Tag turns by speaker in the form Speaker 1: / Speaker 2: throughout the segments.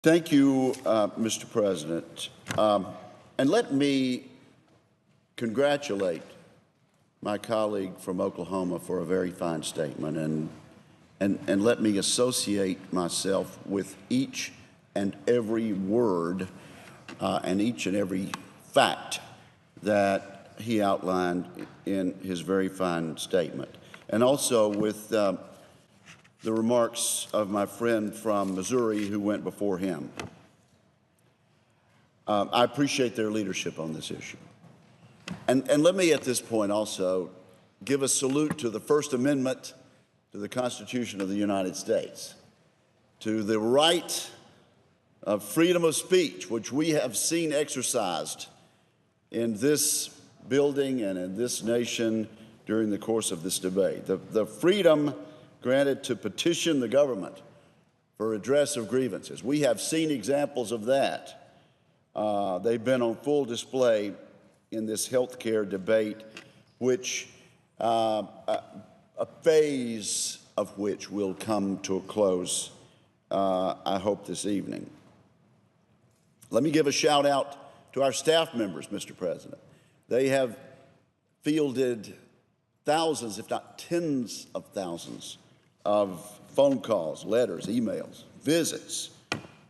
Speaker 1: Thank you, Mr. President. And let me congratulate my colleague from Oklahoma for a very fine statement, and let me associate myself with each and every word and each and every fact that he outlined in his very fine statement, and also with the remarks of my friend from Missouri who went before him. I appreciate their leadership on this issue. And let me at this point also give a salute to the First Amendment to the Constitution of the United States, to the right of freedom of speech, which we have seen exercised in this building and in this nation during the course of this debate. The freedom granted to petition the government for redress of grievances. We have seen examples of that. They've been on full display in this health care debate, which a phase of which will come to a close, I hope, this evening. Let me give a shout out to our staff members, Mr. President. They have fielded thousands, if not tens of thousands, of phone calls, letters, emails, visits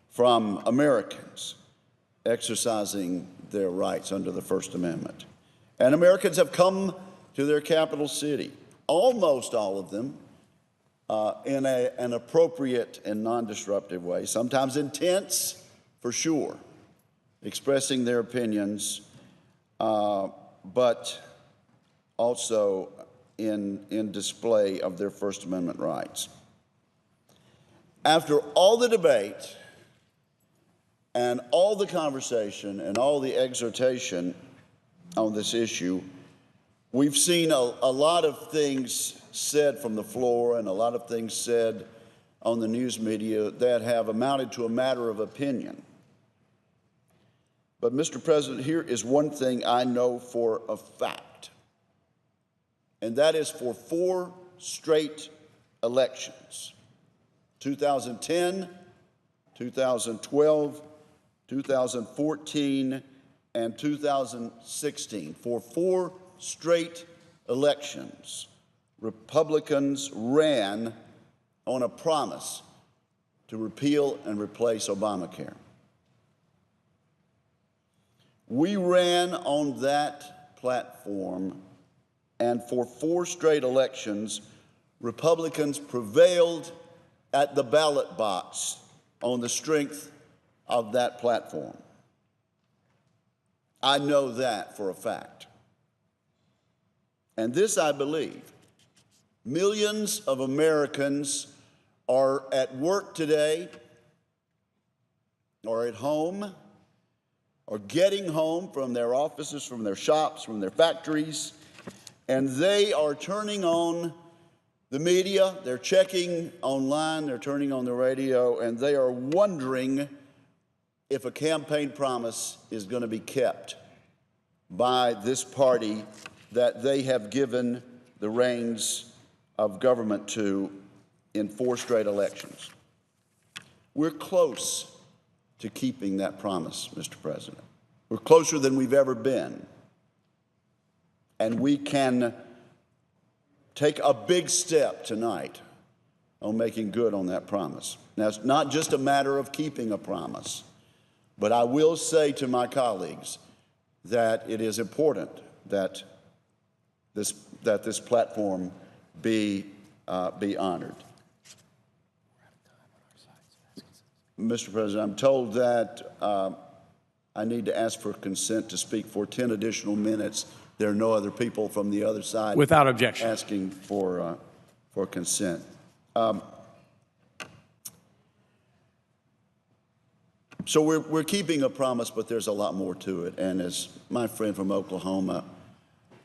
Speaker 1: from Americans exercising their rights under the First Amendment. And Americans have come to their capital city, almost all of them, in an appropriate and non-disruptive way, sometimes intense, for sure, expressing their opinions, but also in display of their First Amendment rights. After all the debate and all the conversation and all the exhortation on this issue, we've seen a lot of things said from the floor and a lot of things said on the news media that have amounted to a matter of opinion. But, Mr. President, here is one thing I know for a fact, and that is for 4 straight elections, 2010, 2012, 2014, and 2016. For 4 straight elections, Republicans ran on a promise to repeal and replace Obamacare. We ran on that platform, and for 4 straight elections, Republicans prevailed at the ballot box on the strength of that platform. I know that for a fact. And this I believe. Millions of Americans are at work today, or at home, or getting home from their offices, from their shops, from their factories, and they are turning on the media, they're checking online, they're turning on the radio, and they are wondering if a campaign promise is going to be kept by this party that they have given the reins of government to in 4 straight elections. We're close to keeping that promise, Mr. President. We're closer than we've ever been. And we can take a big step tonight on making good on that promise. Now, it's not just a matter of keeping a promise, but I will say to my colleagues that it is important that this platform be honored. Mr. President, I'm told that I need to ask for consent to speak for 10 additional minutes. There are no other people from the other side
Speaker 2: without objection
Speaker 1: asking for consent. So we're keeping a promise, but there's a lot more to it. And as my friend from Oklahoma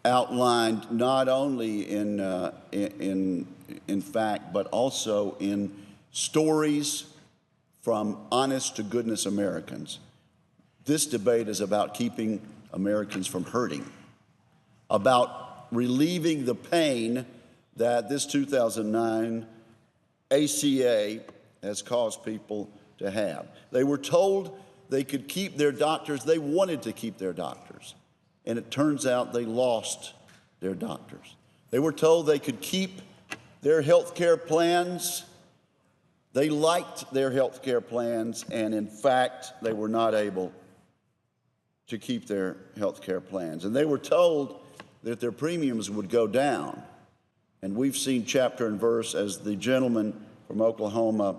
Speaker 1: outlined, not only in fact, but also in stories from honest to goodness Americans, this debate is about keeping Americans from hurting, about relieving the pain that this 2009 ACA has caused people to have. They were told they could keep their doctors. They wanted to keep their doctors. And it turns out they lost their doctors. They were told they could keep their health care plans. They liked their health care plans, and in fact, they were not able to keep their health care plans. And they were told that their premiums would go down. And we've seen chapter and verse, as the gentleman from Oklahoma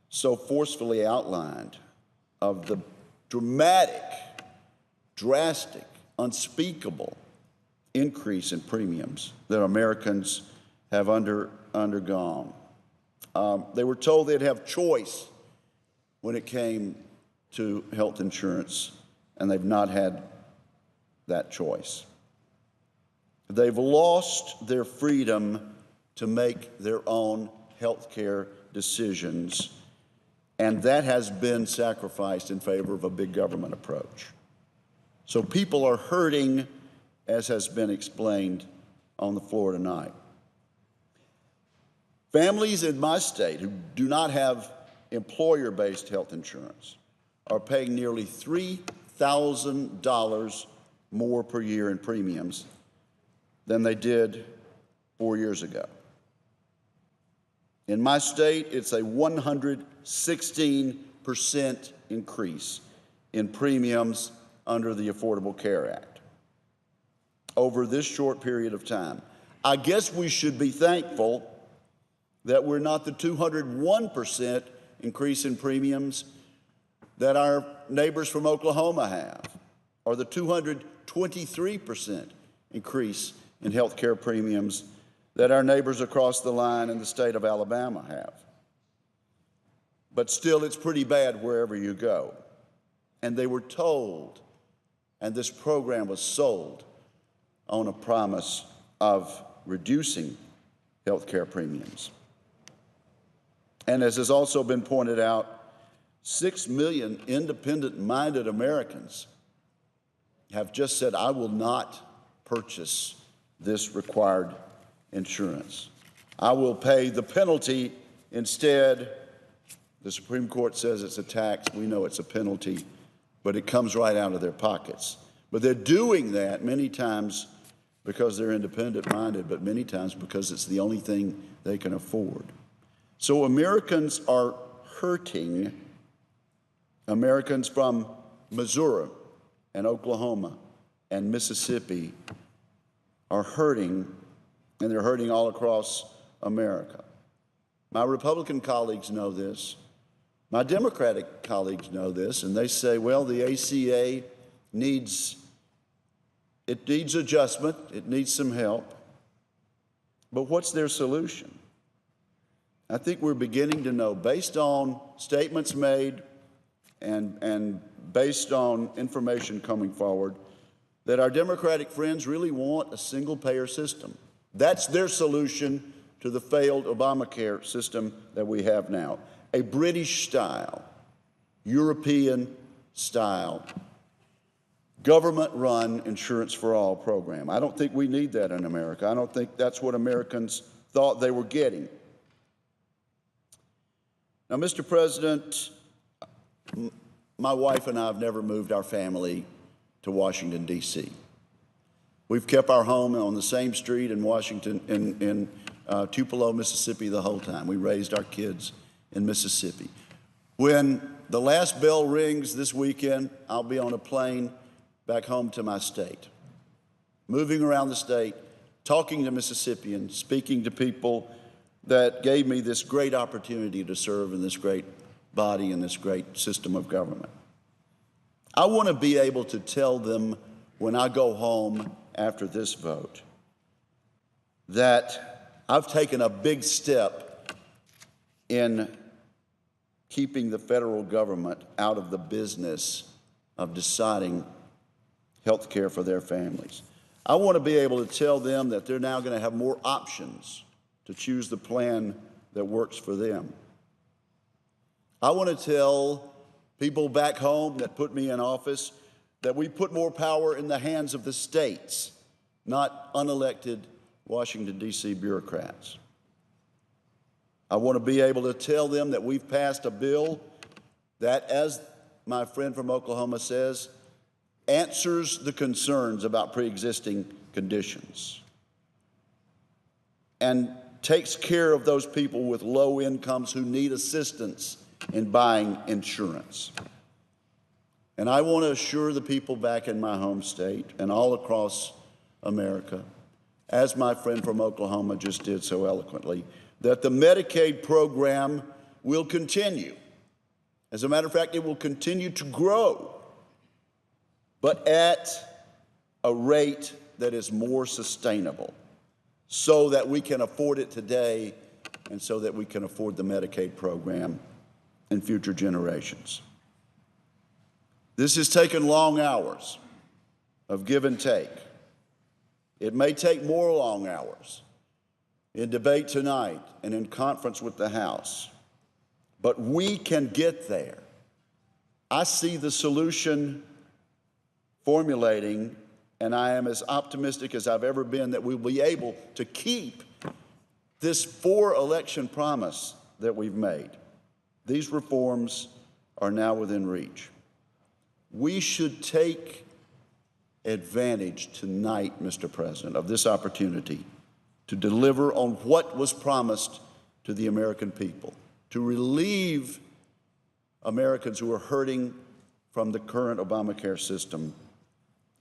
Speaker 1: so forcefully outlined, of the dramatic, drastic, unspeakable increase in premiums that Americans have undergone. They were told they'd have choice when it came to health insurance, and they've not had that choice. They've lost their freedom to make their own health care decisions, and that has been sacrificed in favor of a big government approach. So people are hurting, as has been explained on the floor tonight. Families in my state who do not have employer-based health insurance are paying nearly $3,000 more per year in premiums than they did 4 years ago. In my state, it's a 116% increase in premiums under the Affordable Care Act over this short period of time. I guess we should be thankful that we're not the 201% increase in premiums that our neighbors from Oklahoma have, or the 223% increase in health care premiums that our neighbors across the line in the state of Alabama have. But still, it's pretty bad wherever you go. And they were told, and this program was sold on a promise of reducing health care premiums. And as has also been pointed out, 6 million independent-minded Americans have just said, I will not purchase this required insurance. I will pay the penalty instead. The Supreme Court says it's a tax. We know it's a penalty, but it comes right out of their pockets. But they're doing that many times because they're independent-minded, but many times because it's the only thing they can afford. So Americans are hurting. Americans from Missouri and Oklahoma and Mississippi are hurting, and they're hurting all across America. My Republican colleagues know this. My Democratic colleagues know this, and they say, well, the ACA needs adjustment, it needs some help. But what's their solution? I think we're beginning to know, based on statements made and based on information coming forward, that our Democratic friends really want a single-payer system. That's their solution to the failed Obamacare system that we have now. A British-style, European-style, government-run insurance for all program. I don't think we need that in America. I don't think that's what Americans thought they were getting. Now, Mr. President, my wife and I have never moved our family to Washington, D.C. We've kept our home on the same street in Washington, in Tupelo, Mississippi, the whole time. We raised our kids in Mississippi. When the last bell rings this weekend, I'll be on a plane back home to my state, moving around the state, talking to Mississippians, speaking to people that gave me this great opportunity to serve in this great body and this great system of government. I want to be able to tell them when I go home after this vote that I've taken a big step in keeping the federal government out of the business of deciding health care for their families. I want to be able to tell them that they're now going to have more options to choose the plan that works for them. I want to tell people back home that put me in office that we put more power in the hands of the states, not unelected Washington, D.C. bureaucrats. I want to be able to tell them that we've passed a bill that, as my friend from Oklahoma says, answers the concerns about pre-existing conditions and takes care of those people with low incomes who need assistance in buying insurance. And I want to assure the people back in my home state and all across America, as my friend from Oklahoma just did so eloquently, that the Medicaid program will continue. As a matter of fact, it will continue to grow, but at a rate that is more sustainable, so that we can afford it today and so that we can afford the Medicaid program in future generations. This has taken long hours of give and take. It may take more long hours in debate tonight and in conference with the House, but we can get there. I see the solution formulating, and I am as optimistic as I've ever been that we'll be able to keep this four-election promise that we've made. These reforms are now within reach. We should take advantage tonight, Mr. President, of this opportunity to deliver on what was promised to the American people, to relieve Americans who are hurting from the current Obamacare system,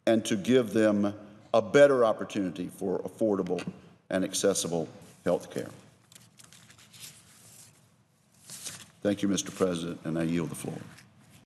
Speaker 1: and to give them a better opportunity for affordable and accessible health care. Thank you, Mr. President, and I yield the floor.